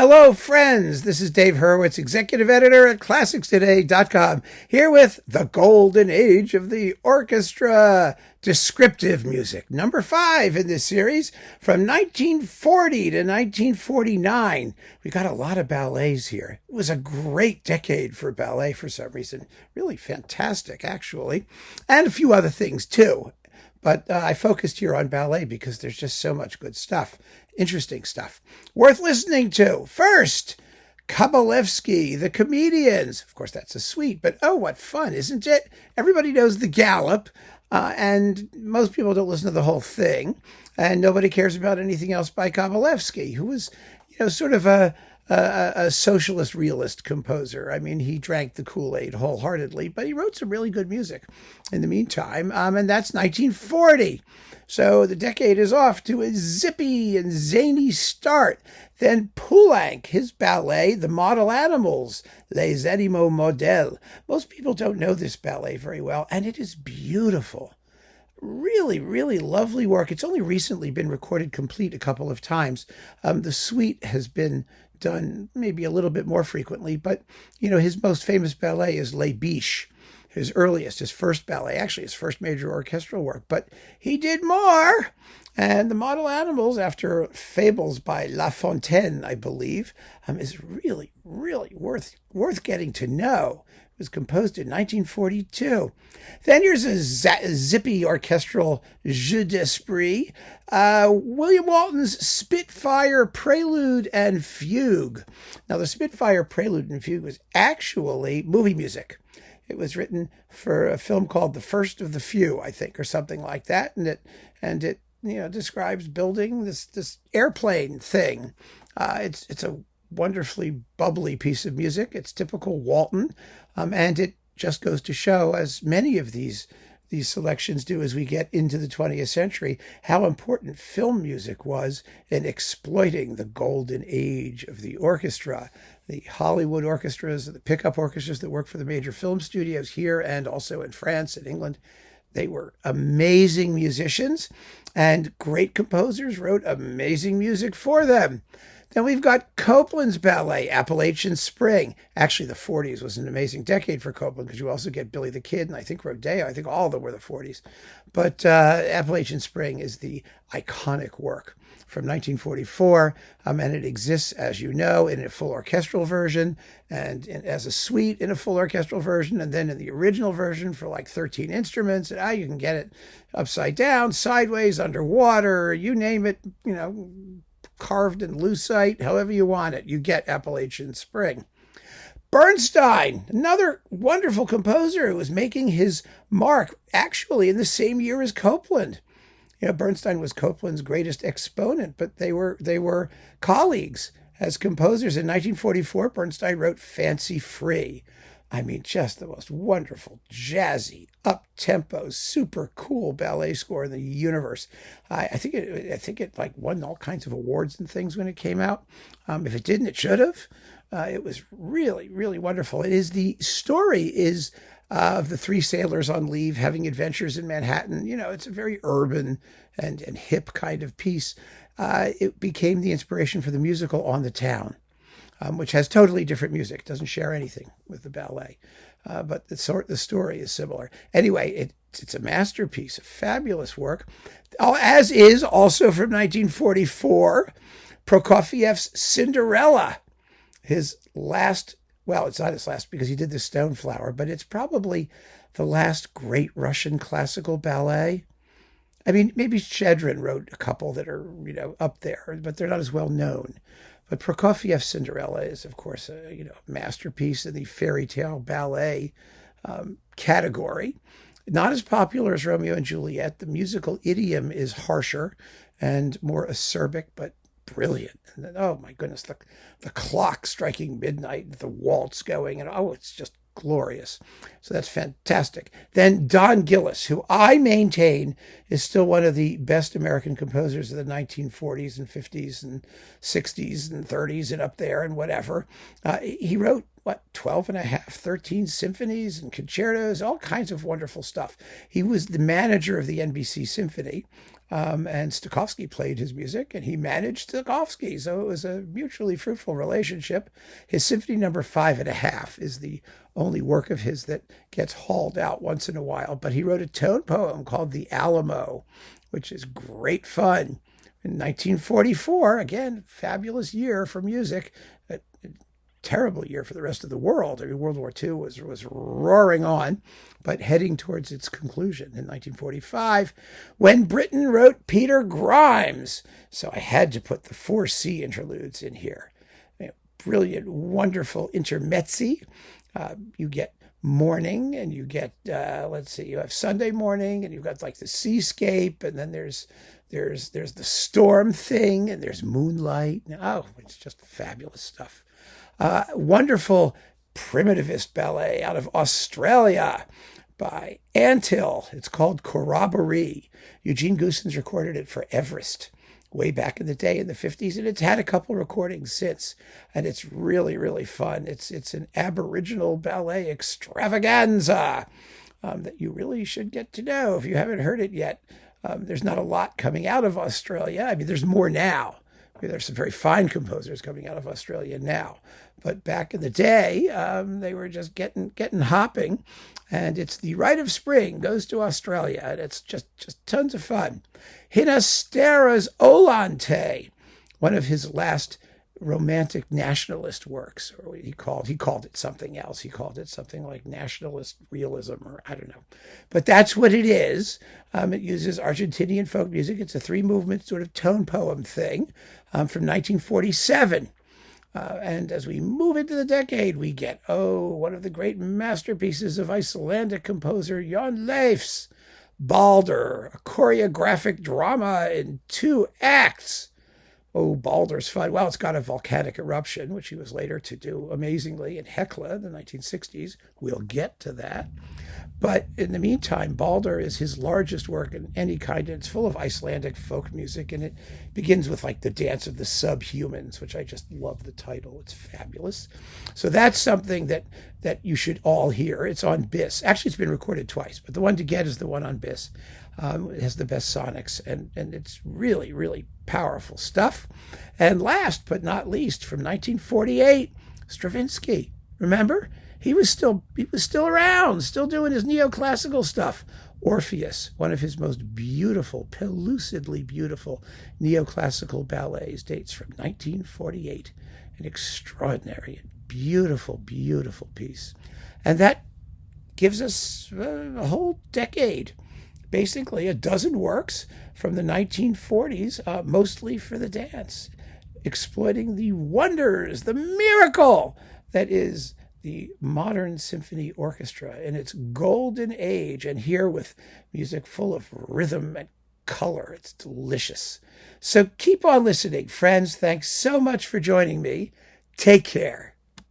Hello, friends. This is Dave Hurwitz, executive editor at ClassicsToday.com, here with the golden age of the orchestra, descriptive music, number 5 in this series, from 1940 to 1949. We got a lot of ballets here. It was a great decade for ballet for some reason. Really fantastic, actually. And a few other things, too. But I focused here on ballet because there's just so much good stuff, interesting stuff, worth listening to. First, Kabalevsky, the Comedians. Of course, that's a suite, but oh, what fun, isn't it? Everybody knows the Galop, and most people don't listen to the whole thing, and nobody cares about anything else by Kabalevsky, who was, sort of a socialist realist composer. I mean, he drank the Kool-Aid wholeheartedly, but he wrote some really good music in the meantime, and that's 1940. So the decade is off to a zippy and zany start. Then Poulenc, his ballet, The Model Animals, Les Animaux modèles. Most people don't know this ballet very well, and it is beautiful. Really, really lovely work. It's only recently been recorded complete a couple of times. The suite has been done maybe a little bit more frequently, but, his most famous ballet is Les Biches, his first ballet, actually his first major orchestral work, but he did more. And The Model Animals, after fables by La Fontaine, I believe, is really, really worth getting to know. It was composed in 1942. Then here's a zippy orchestral jeu d'esprit, William Walton's Spitfire, Prelude, and Fugue. Now, the Spitfire, Prelude, and Fugue was actually movie music. It was written for a film called The First of the Few, I think, or something like that, and it describes building this airplane thing. It's a wonderfully bubbly piece of music. It's typical Walton, and it just goes to show, as many of these selections do as we get into the 20th century, how important film music was in exploiting the golden age of the orchestra. The Hollywood orchestras, the pickup orchestras that work for the major film studios here and also in France and England, they were amazing musicians, and great composers wrote amazing music for them. Then we've got Copland's ballet, Appalachian Spring. Actually, the 40s was an amazing decade for Copland because you also get Billy the Kid and I think Rodeo. I think all of them were the 40s. But Appalachian Spring is the iconic work from 1944, and it exists, as you know, in a full orchestral version and as a suite in a full orchestral version, and then in the original version for like 13 instruments. And you can get it upside down, sideways, underwater, you name it, carved in lucite, however you want it. You get Appalachian Spring. Bernstein, another wonderful composer who was making his mark actually in the same year as Copland. Bernstein was Copland's greatest exponent, but they were colleagues as composers. In 1944, Bernstein wrote Fancy Free. I mean, just the most wonderful, jazzy, up-tempo, super cool ballet score in the universe. I think it like won all kinds of awards and things when it came out. If it didn't, it should have. It was really, really wonderful. The story is of the three sailors on leave having adventures in Manhattan. It's a very urban and hip kind of piece. It became the inspiration for the musical On the Town, which has totally different music. It doesn't share anything with the ballet, but the story is similar. Anyway, it's a masterpiece, a fabulous work, as is also from 1944, Prokofiev's Cinderella, his last. Well, it's not his last because he did the Stoneflower, but it's probably the last great Russian classical ballet. I mean, maybe Shchedrin wrote a couple that are, up there, but they're not as well known. But Prokofiev's Cinderella is, of course, a masterpiece in the fairy tale ballet category. Not as popular as Romeo and Juliet. The musical idiom is harsher and more acerbic, but brilliant. And then, oh my goodness, the clock striking midnight, the waltz going, and it's just glorious. So that's fantastic. Then Don Gillis, who I maintain is still one of the best American composers of the 1940s and 50s and 60s and 30s and up there and whatever. He wrote 12 and a half, 13 symphonies and concertos, all kinds of wonderful stuff. He was the manager of the NBC Symphony, and Stokowski played his music, and he managed Stokowski. So it was a mutually fruitful relationship. His Symphony number 5.5 is the only work of his that gets hauled out once in a while. But he wrote a tone poem called The Alamo, which is great fun. In 1944, again, fabulous year for music. Terrible year for the rest of the world. I mean, World War II was roaring on, but heading towards its conclusion in 1945, when Britten wrote Peter Grimes. So I had to put the 4C interludes in here. Brilliant, wonderful intermezzi. You get morning, and you get, you have Sunday morning, and you've got like the seascape, and then there's the storm thing, and there's moonlight. Oh, it's just fabulous stuff. Wonderful primitivist ballet out of Australia by Antill. It's called Corroboree. Eugene Goossens recorded it for Everest way back in the day in the 50s, and it's had a couple recordings since, and it's really, really fun. It's an Aboriginal ballet extravaganza that you really should get to know if you haven't heard it yet. There's not a lot coming out of Australia. I mean, there's more now. There's some very fine composers coming out of Australia now. But back in the day, they were just getting hopping. And it's The Rite of Spring goes to Australia. And it's just tons of fun. Ginastera's Ollantay, one of his last romantic nationalist works, or he called it something else. He called it something like nationalist realism, or I don't know. But that's what it is. It uses Argentinian folk music. It's a 3-movement sort of tone poem thing from 1947. And as we move into the decade, we get, one of the great masterpieces of Icelandic composer Jan Leifs, Baldr, a choreographic drama in 2 acts. Oh, Baldr's fun. Well, it's got a volcanic eruption, which he was later to do amazingly in Hekla in the 1960s. We'll get to that. But in the meantime, Baldr is his largest work in any kind. And it's full of Icelandic folk music, and it begins with like the Dance of the Subhumans, which I just love the title. It's fabulous. So that's something that you should all hear. It's on BIS. Actually, it's been recorded twice, but the one to get is the one on BIS. It has the best sonics, and it's really, really powerful stuff. And last but not least, from 1948, Stravinsky. Remember? He was still around, still doing his neoclassical stuff. Orpheus, one of his most beautiful, pellucidly beautiful neoclassical ballets, dates from 1948. An extraordinary, beautiful, beautiful piece. And that gives us a whole decade. Basically, a dozen works from the 1940s, mostly for the dance, exploiting the wonders, the miracle that is the modern symphony orchestra in its golden age, and here with music full of rhythm and color. It's delicious. So keep on listening, friends. Thanks so much for joining me. Take care.